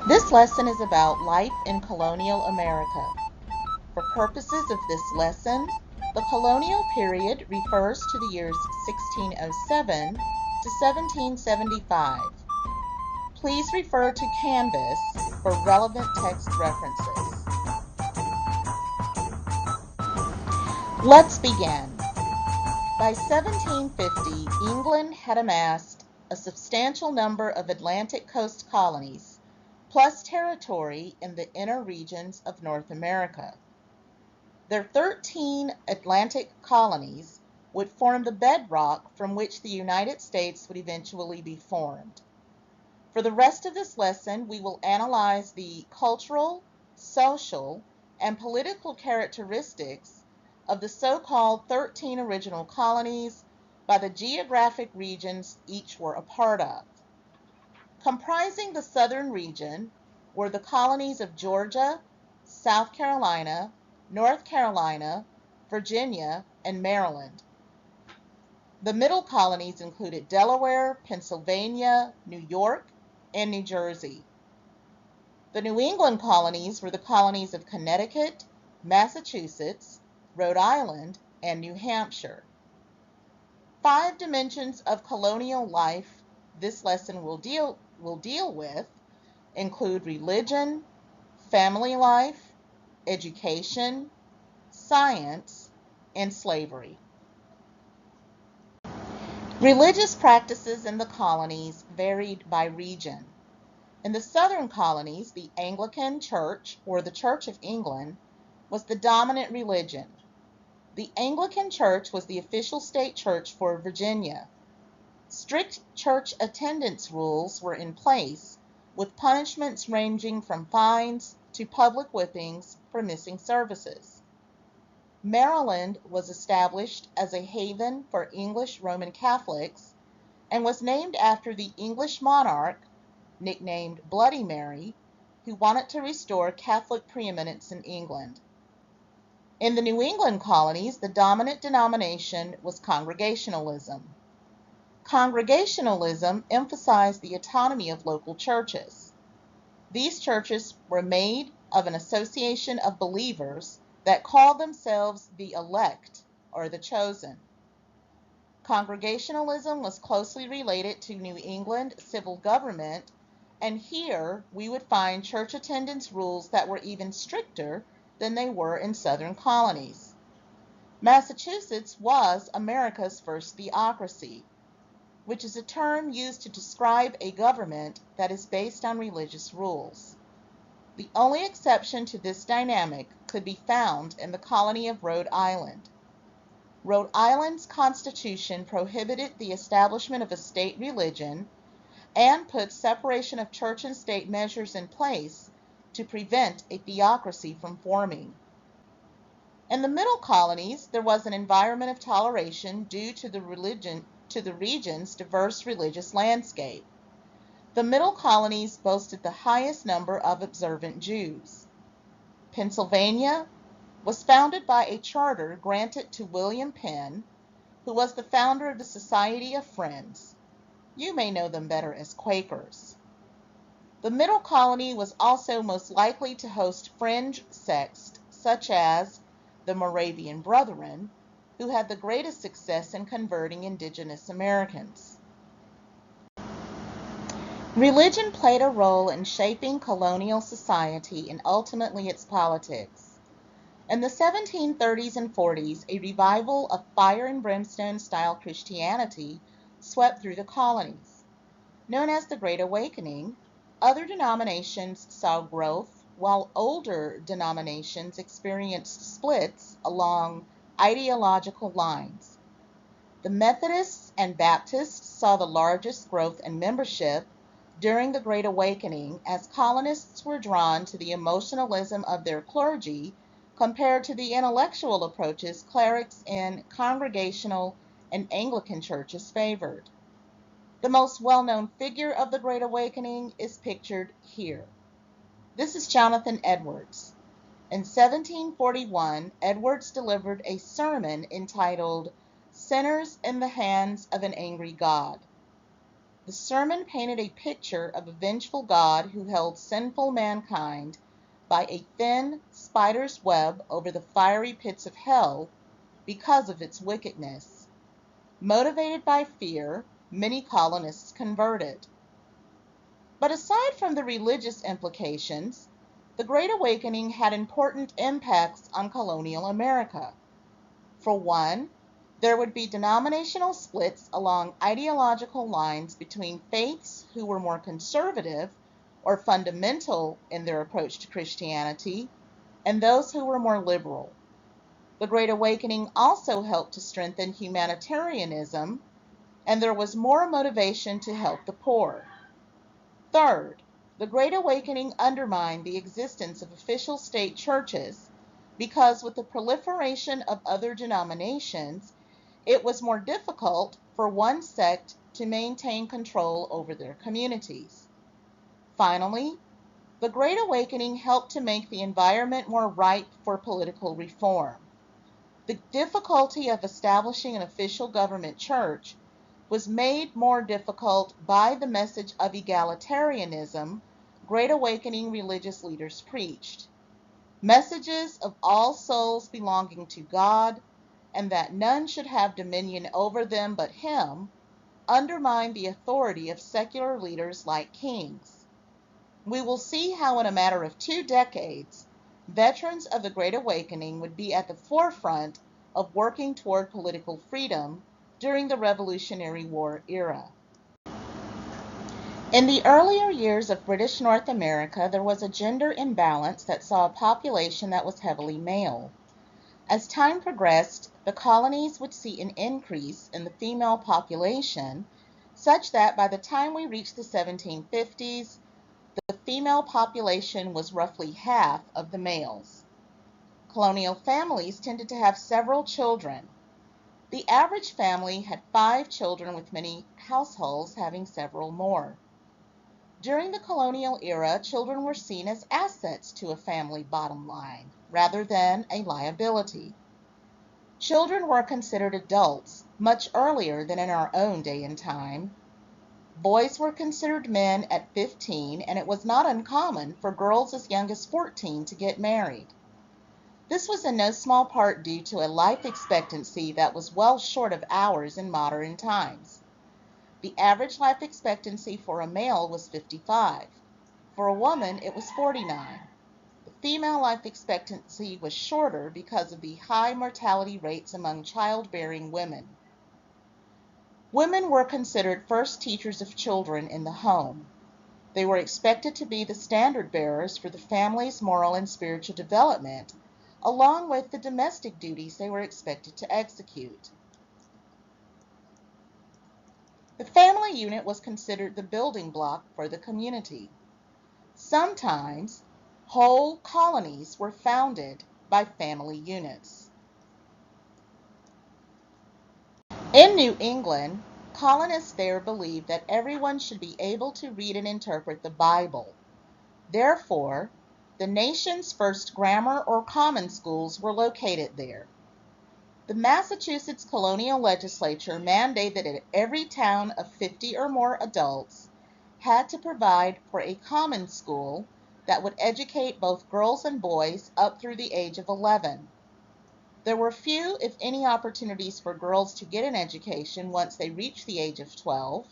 This lesson is about life in colonial America. For purposes of this lesson, the colonial period refers to the years 1607 to 1775. Please refer to Canvas for relevant text references. Let's begin. By 1750, England had amassed a substantial number of Atlantic coast colonies, plus territory in the inner regions of North America. Their 13 Atlantic colonies would form the bedrock from which the United States would eventually be formed. For the rest of this lesson, we will analyze the cultural, social, and political characteristics of the so-called 13 original colonies by the geographic regions each were a part of. Comprising the southern region were the colonies of Georgia, South Carolina, North Carolina, Virginia, and Maryland. The middle colonies included Delaware, Pennsylvania, New York, and New Jersey. The New England colonies were the colonies of Connecticut, Massachusetts, Rhode Island, and New Hampshire. 5 dimensions of colonial life this lesson will deal with include religion, family life, education, science, and slavery. Religious practices in the colonies varied by region. In the southern colonies, the Anglican Church, or the Church of England, was the dominant religion. The Anglican Church was the official state church for Virginia. Strict church attendance rules were in place, with punishments ranging from fines to public whippings for missing services. Maryland was established as a haven for English Roman Catholics and was named after the English monarch, nicknamed Bloody Mary, who wanted to restore Catholic preeminence in England. In the New England colonies, the dominant denomination was Congregationalism. Congregationalism emphasized the autonomy of local churches. These churches were made of an association of believers that called themselves the elect, or the chosen. Congregationalism was closely related to New England civil government, and here we would find church attendance rules that were even stricter than they were in southern colonies. Massachusetts was America's first theocracy, which is a term used to describe a government that is based on religious rules. The only exception to this dynamic could be found in the colony of Rhode Island. Rhode Island's constitution prohibited the establishment of a state religion and put separation of church and state measures in place to prevent a theocracy from forming. In the middle colonies, there was an environment of toleration due to the region's diverse religious landscape. The middle colonies boasted the highest number of observant Jews. Pennsylvania was founded by a charter granted to William Penn, who was the founder of the Society of Friends. You may know them better as Quakers. The middle colony was also most likely to host fringe sects such as the Moravian Brethren, who had the greatest success in converting indigenous Americans. Religion played a role in shaping colonial society and ultimately its politics. In the 1730s and 40s, a revival of fire and brimstone style Christianity swept through the colonies. Known as the Great Awakening, other denominations saw growth, while older denominations experienced splits along ideological lines. The Methodists and Baptists saw the largest growth in membership during the Great Awakening as colonists were drawn to the emotionalism of their clergy compared to the intellectual approaches clerics in Congregational and Anglican churches favored. The most well-known figure of the Great Awakening is pictured here. This is Jonathan Edwards. In 1741, Edwards delivered a sermon entitled "Sinners in the Hands of an Angry God." The sermon painted a picture of a vengeful God who held sinful mankind by a thin spider's web over the fiery pits of hell because of its wickedness. Motivated by fear, many colonists converted. But aside from the religious implications, the Great Awakening had important impacts on colonial America. For one, there would be denominational splits along ideological lines between faiths who were more conservative or fundamental in their approach to Christianity and those who were more liberal. The Great Awakening also helped to strengthen humanitarianism, and there was more motivation to help the poor. Third, the Great Awakening undermined the existence of official state churches because with the proliferation of other denominations, it was more difficult for one sect to maintain control over their communities. Finally, the Great Awakening helped to make the environment more ripe for political reform. The difficulty of establishing an official government church was made more difficult by the message of egalitarianism Great Awakening religious leaders preached. Messages of all souls belonging to God and that none should have dominion over them but Him undermined the authority of secular leaders like kings. We will see how in a matter of 2 decades, veterans of the Great Awakening would be at the forefront of working toward political freedom during the Revolutionary War era. In the earlier years of British North America, there was a gender imbalance that saw a population that was heavily male. As time progressed, the colonies would see an increase in the female population, such that by the time we reached the 1750s, the female population was roughly half of the males. Colonial families tended to have several children. The average family had 5 children, with many households having several more. During the colonial era, children were seen as assets to a family bottom line, rather than a liability. Children were considered adults much earlier than in our own day and time. Boys were considered men at 15, and it was not uncommon for girls as young as 14 to get married. This was in no small part due to a life expectancy that was well short of ours in modern times. The average life expectancy for a male was 55. For a woman, it was 49. The female life expectancy was shorter because of the high mortality rates among childbearing women. Women were considered first teachers of children in the home. They were expected to be the standard bearers for the family's moral and spiritual development, along with the domestic duties they were expected to execute. The family unit was considered the building block for the community. Sometimes, whole colonies were founded by family units. In New England, colonists there believed that everyone should be able to read and interpret the Bible. Therefore, the nation's first grammar or common schools were located there. The Massachusetts colonial legislature mandated that every town of 50 or more adults had to provide for a common school that would educate both girls and boys up through the age of 11. There were few, if any, opportunities for girls to get an education once they reached the age of 12.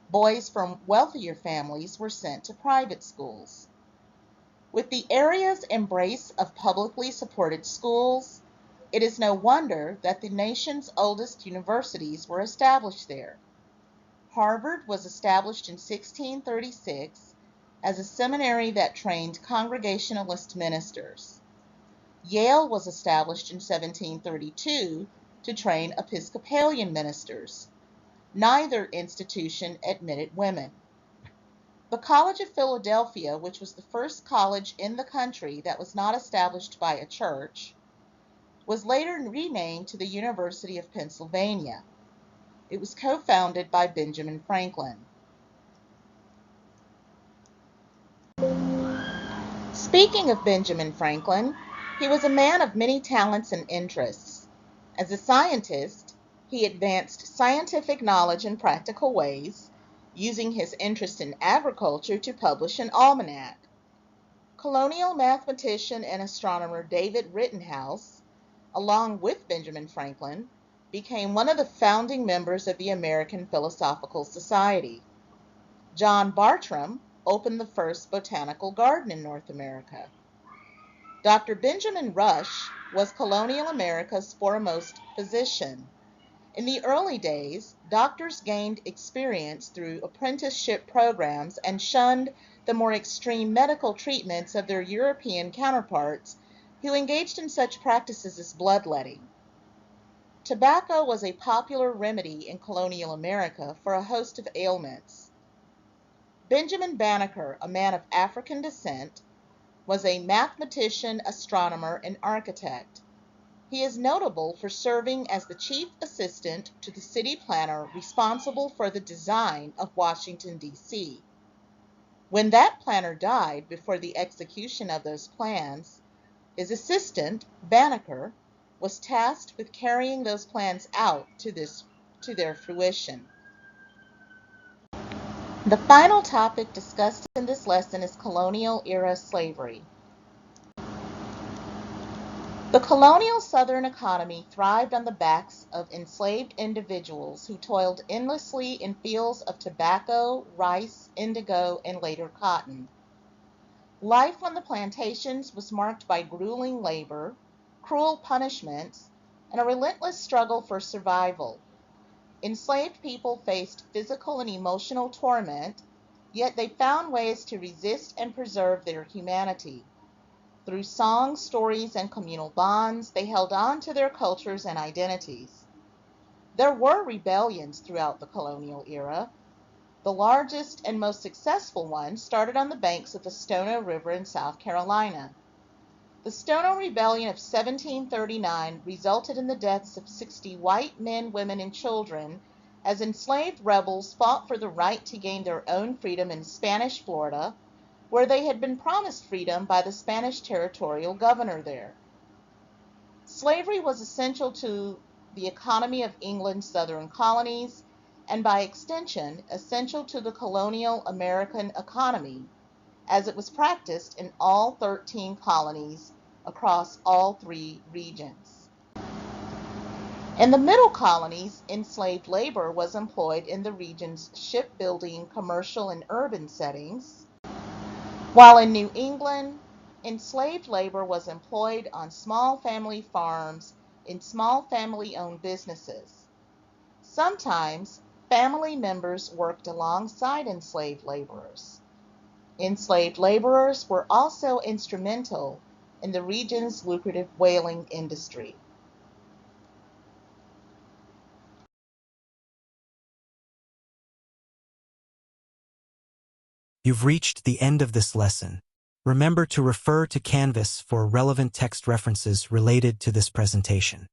Boys from wealthier families were sent to private schools. With the area's embrace of publicly supported schools, it is no wonder that the nation's oldest universities were established there. Harvard was established in 1636 as a seminary that trained Congregationalist ministers. Yale was established in 1732 to train Episcopalian ministers. Neither institution admitted women. The College of Philadelphia, which was the first college in the country that was not established by a church, was later renamed to the University of Pennsylvania. It was co-founded by Benjamin Franklin. Speaking of Benjamin Franklin, he was a man of many talents and interests. As a scientist, he advanced scientific knowledge in practical ways, using his interest in agriculture to publish an almanac. Colonial mathematician and astronomer David Rittenhouse, along with Benjamin Franklin, became one of the founding members of the American Philosophical Society. John Bartram opened the first botanical garden in North America. Dr. Benjamin Rush was colonial America's foremost physician. In the early days, doctors gained experience through apprenticeship programs and shunned the more extreme medical treatments of their European counterparts who engaged in such practices as bloodletting. Tobacco was a popular remedy in colonial America for a host of ailments. Benjamin Banneker, a man of African descent, was a mathematician, astronomer, and architect. He is notable for serving as the chief assistant to the city planner responsible for the design of Washington, D.C. When that planner died before the execution of those plans, his assistant, Banneker, was tasked with carrying those plans out to their fruition. The final topic discussed in this lesson is colonial era slavery. The colonial Southern economy thrived on the backs of enslaved individuals who toiled endlessly in fields of tobacco, rice, indigo, and later cotton. Life on the plantations was marked by grueling labor, cruel punishments, and a relentless struggle for survival. Enslaved people faced physical and emotional torment, yet they found ways to resist and preserve their humanity. Through songs, stories, and communal bonds, they held on to their cultures and identities. There were rebellions throughout the colonial era. The largest and most successful one started on the banks of the Stono River in South Carolina. The Stono Rebellion of 1739 resulted in the deaths of 60 white men, women, and children as enslaved rebels fought for the right to gain their own freedom in Spanish Florida, where they had been promised freedom by the Spanish territorial governor there. Slavery was essential to the economy of England's southern colonies, and by extension, essential to the colonial American economy, as it was practiced in all 13 colonies across all 3 regions. In the middle colonies, enslaved labor was employed in the region's shipbuilding, commercial, and urban settings, while in New England, enslaved labor was employed on small family farms in small family-owned businesses. Sometimes, family members worked alongside enslaved laborers. Enslaved laborers were also instrumental in the region's lucrative whaling industry. You've reached the end of this lesson. Remember to refer to Canvas for relevant text references related to this presentation.